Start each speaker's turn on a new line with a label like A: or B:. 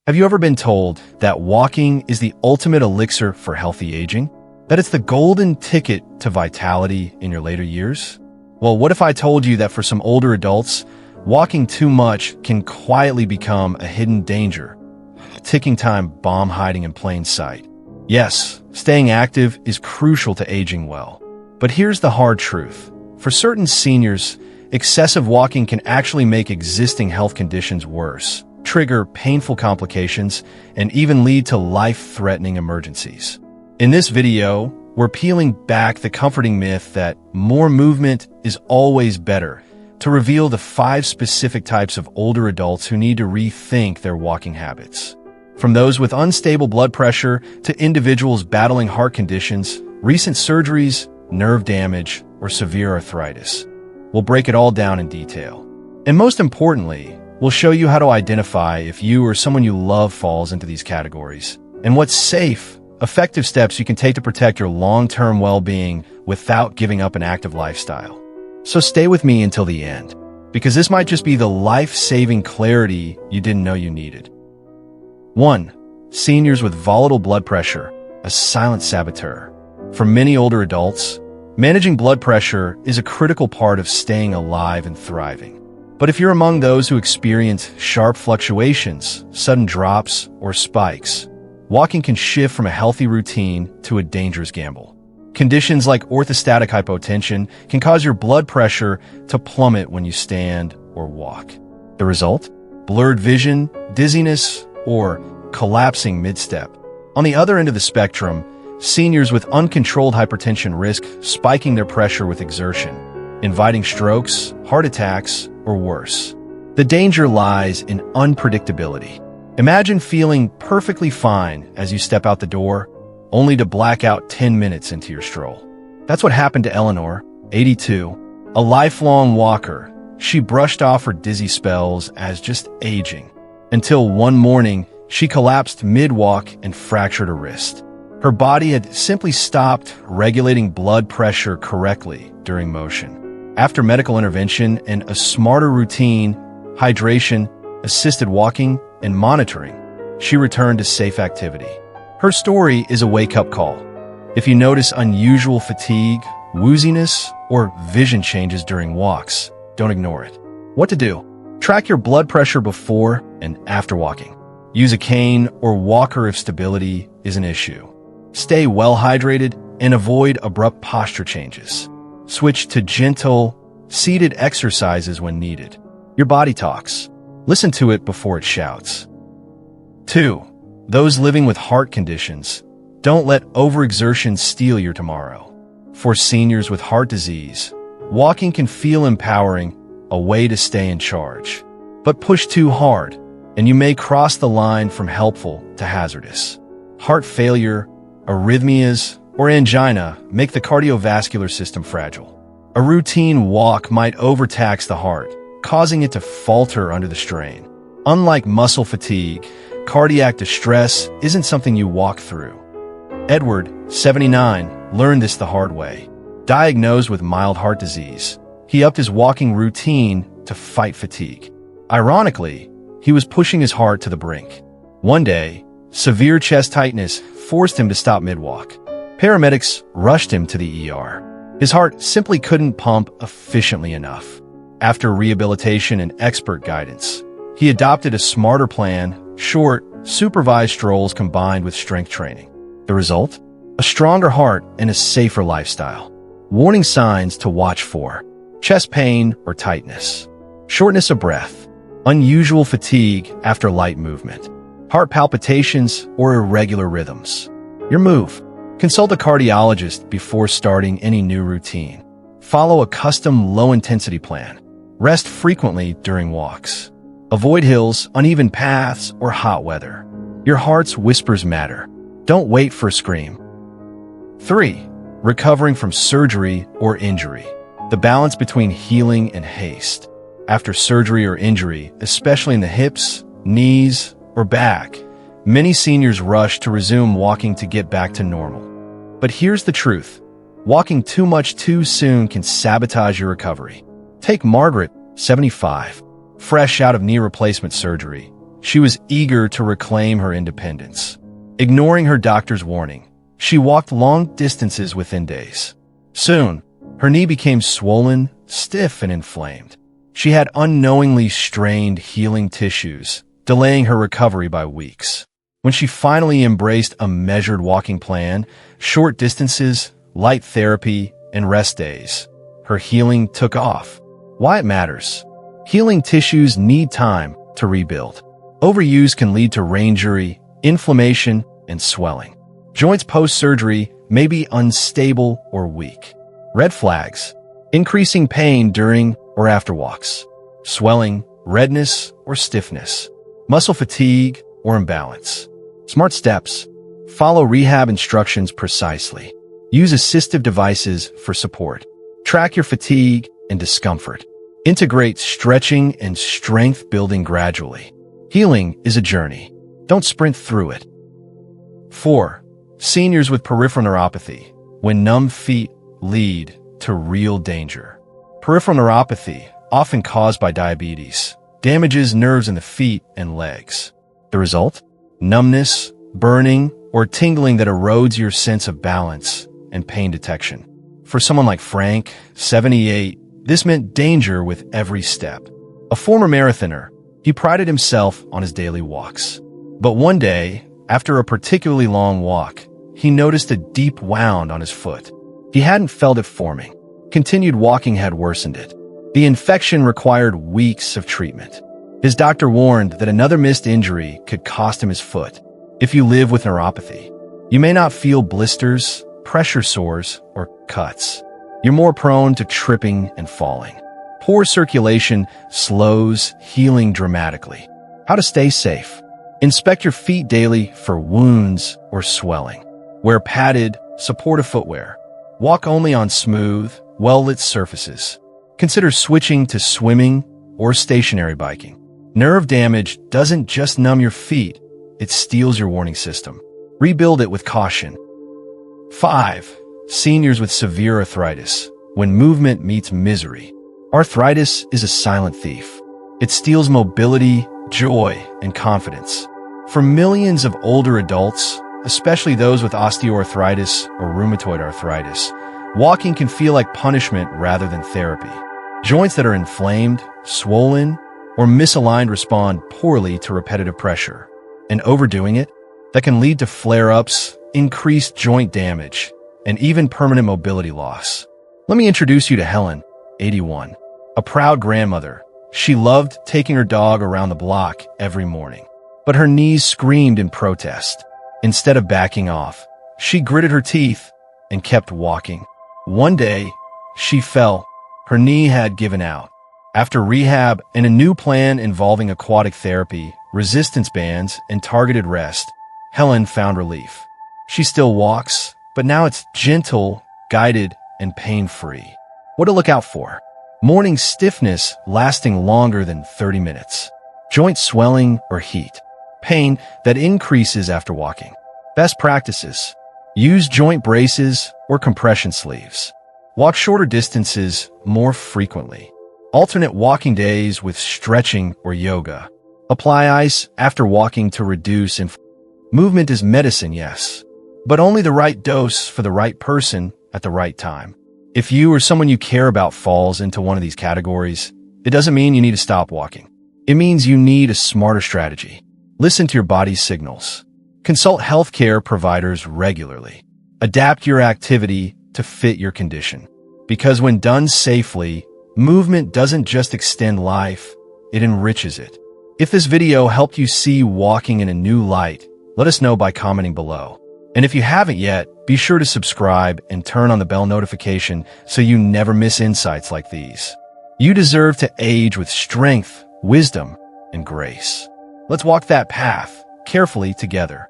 A: Have you ever been told that walking is the ultimate elixir for healthy aging? That it's the golden ticket to vitality in your later years? Well, what if I told you that for some older adults, walking too much can quietly become a hidden danger, a ticking time bomb hiding in plain sight? Yes, staying active is crucial to aging well. But here's the hard truth. For certain seniors, excessive walking can actually make existing health conditions worse, trigger painful complications, and even lead to life-threatening emergencies. In this video, we're peeling back the comforting myth that more movement is always better to reveal the 5 specific types of older adults who need to rethink their walking habits. From those with unstable blood pressure to individuals battling heart conditions, recent surgeries, nerve damage, or severe arthritis. We'll break it all down in detail. And most importantly, we'll show you how to identify if you or someone you love falls into these categories, and what safe, effective steps you can take to protect your long-term well-being without giving up an active lifestyle. So stay with me until the end, because this might just be the life-saving clarity you didn't know you needed. 1. Seniors with volatile blood pressure, a silent saboteur. For many older adults, managing blood pressure is a critical part of staying alive and thriving. But if you're among those who experience sharp fluctuations, sudden drops, or spikes, walking can shift from a healthy routine to a dangerous gamble. Conditions like orthostatic hypotension can cause your blood pressure to plummet when you stand or walk. The result? Blurred vision, dizziness, or collapsing mid-step. On the other end of the spectrum, seniors with uncontrolled hypertension risk spiking their pressure with exertion, inviting strokes, heart attacks, or worse. The danger lies in unpredictability. Imagine feeling perfectly fine as you step out the door, only to black out 10 minutes into your stroll. That's what happened to Eleanor, 82, a lifelong walker. She brushed off her dizzy spells as just aging, until one morning she collapsed mid-walk and fractured her wrist. Her body had simply stopped regulating blood pressure correctly during motion. After medical intervention and a smarter routine, hydration, assisted walking, and monitoring, she returned to safe activity. Her story is a wake-up call. If you notice unusual fatigue, wooziness, or vision changes during walks, don't ignore it. What to do? Track your blood pressure before and after walking. Use a cane or walker if stability is an issue. Stay well hydrated and avoid abrupt posture changes. Switch to gentle, seated exercises when needed. Your body talks. Listen to it before it shouts. 2. Those living with heart conditions. Don't let overexertion steal your tomorrow. For seniors with heart disease, walking can feel empowering, a way to stay in charge. But push too hard, and you may cross the line from helpful to hazardous. Heart failure, arrhythmias, or angina make the cardiovascular system fragile. A routine walk might overtax the heart, causing it to falter under the strain. Unlike muscle fatigue, cardiac distress isn't something you walk through. Edward, 79, learned this the hard way. Diagnosed with mild heart disease, he upped his walking routine to fight fatigue. Ironically, he was pushing his heart to the brink. One day, severe chest tightness forced him to stop mid-walk. Paramedics rushed him to the ER. His heart simply couldn't pump efficiently enough. After rehabilitation and expert guidance, he adopted a smarter plan, short, supervised strolls combined with strength training. The result? A stronger heart and a safer lifestyle. Warning signs to watch for: chest pain or tightness, shortness of breath, unusual fatigue after light movement, heart palpitations or irregular rhythms. Your move: consult a cardiologist before starting any new routine. Follow a custom low-intensity plan. Rest frequently during walks. Avoid hills, uneven paths, or hot weather. Your heart's whispers matter. Don't wait for a scream. 3. Recovering from surgery or injury. The balance between healing and haste. After surgery or injury, especially in the hips, knees, or back, many seniors rush to resume walking to get back to normal. But here's the truth. Walking too much too soon can sabotage your recovery. Take Margaret, 75. Fresh out of knee replacement surgery, She was eager to reclaim her independence. Ignoring her doctor's warning, she walked long distances within days. Soon, her knee became swollen, stiff, and inflamed. She had unknowingly strained healing tissues, delaying her recovery by weeks. When she finally embraced a measured walking plan, short distances, light therapy, and rest days, her healing took off. Why it matters. Healing tissues need time to rebuild. Overuse can lead to range-injury, inflammation, and swelling. Joints post-surgery may be unstable or weak. Red flags: increasing pain during or after walks, swelling, redness, or stiffness, muscle fatigue or imbalance. Smart steps: follow rehab instructions precisely. Use assistive devices for support. Track your fatigue and discomfort. Integrate stretching and strength building gradually. Healing is a journey. Don't sprint through it. 4. Seniors with peripheral neuropathy. When numb feet lead to real danger. Peripheral neuropathy, often caused by diabetes, damages nerves in the feet and legs. The result? Numbness, burning, or tingling that erodes your sense of balance and pain detection. For someone like Frank, 78, this meant danger with every step. A former marathoner, he prided himself on his daily walks. But one day, after a particularly long walk, he noticed a deep wound on his foot. He hadn't felt it forming. Continued walking had worsened it. The infection required weeks of treatment. His doctor warned that another missed injury could cost him his foot. If you live with neuropathy, you may not feel blisters, pressure sores, or cuts. You're more prone to tripping and falling. Poor circulation slows healing dramatically. How to stay safe. Inspect your feet daily for wounds or swelling. Wear padded, supportive footwear. Walk only on smooth, well-lit surfaces. Consider switching to swimming or stationary biking. Nerve damage doesn't just numb your feet, it steals your warning system. Rebuild it with caution. 5. Seniors with severe arthritis. When movement meets misery. Arthritis is a silent thief. It steals mobility, joy, and confidence. For millions of older adults, especially those with osteoarthritis or rheumatoid arthritis, walking can feel like punishment rather than therapy. Joints that are inflamed, swollen, or misaligned respond poorly to repetitive pressure. And overdoing it, that can lead to flare-ups, increased joint damage, and even permanent mobility loss. Let me introduce you to Helen, 81, a proud grandmother. She loved taking her dog around the block every morning. But her knees screamed in protest. Instead of backing off, she gritted her teeth and kept walking. One day, she fell. Her knee had given out. After rehab and a new plan involving aquatic therapy, resistance bands, and targeted rest, Helen found relief. She still walks, but now it's gentle, guided, and pain-free. What to look out for? Morning stiffness lasting longer than 30 minutes. Joint swelling or heat. Pain that increases after walking. Best practices. Use joint braces or compression sleeves. Walk shorter distances more frequently. Alternate walking days with stretching or yoga. Apply ice after walking to reduce inflammation. Movement is medicine, yes, but only the right dose for the right person at the right time. If you or someone you care about falls into one of these categories, it doesn't mean you need to stop walking. It means you need a smarter strategy. Listen to your body's signals. Consult healthcare providers regularly. Adapt your activity to fit your condition. Because when done safely, movement doesn't just extend life, it enriches it. If this video helped you see walking in a new light, let us know by commenting below. And if you haven't yet, be sure to subscribe and turn on the bell notification so you never miss insights like these. You deserve to age with strength, wisdom, and grace. Let's walk that path carefully together.